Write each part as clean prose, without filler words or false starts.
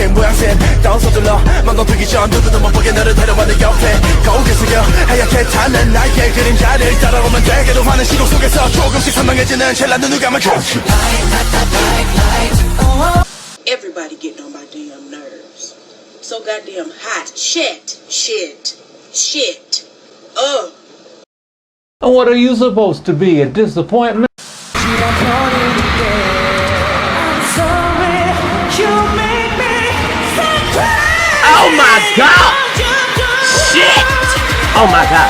긴 모양새 다운 서둘러 맘도 뜨기 전 누구도 못 보게 너를 데려와 내 옆에 거울을 숙여 하얗게 타는 나의 그림자를 따라오면 되게도 많은 시공 속에서 조금씩 선명해지는 젤라 눈을 감아 Everybody getting on my damn nerves. So goddamn hot. Shit. And what are you supposed to be, a disappointment? Oh my god! Shit! Oh my god!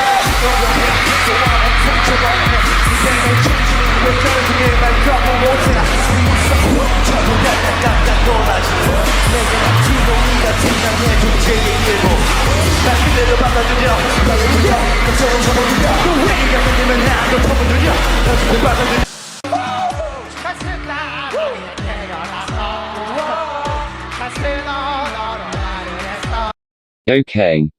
Okay.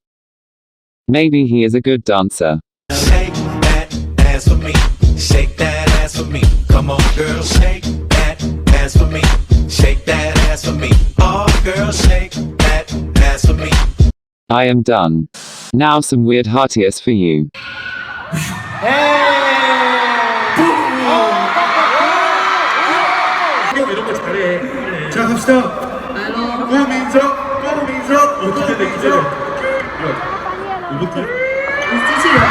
Maybe he is a good dancer. Shake that ass for me. Shake that ass for me. Come on, girl, shake that ass for me. Shake that ass for me. Oh, girl, shake that ass for me. I am done. Now some weird heartiest for you. 이런 거 잘해. 자 갑시다. 고민석. 기대돼. 이거부터. 机器人吗？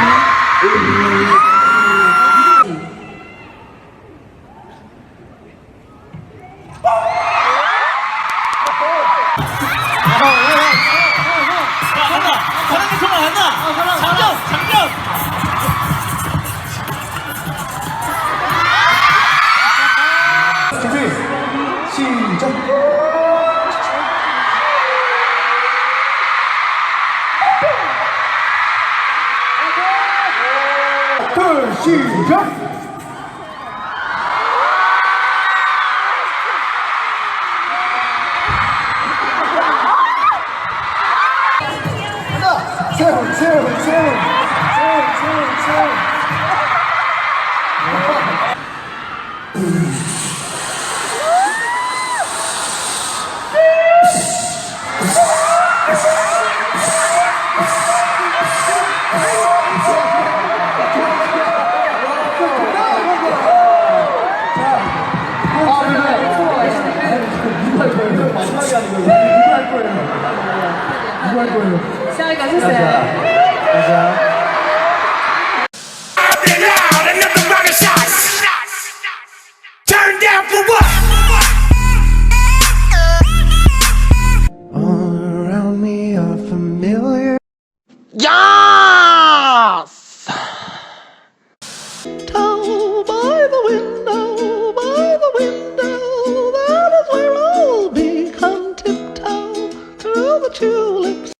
下一个是谁？ Turn down for what? All around me are familiar. Yes! Told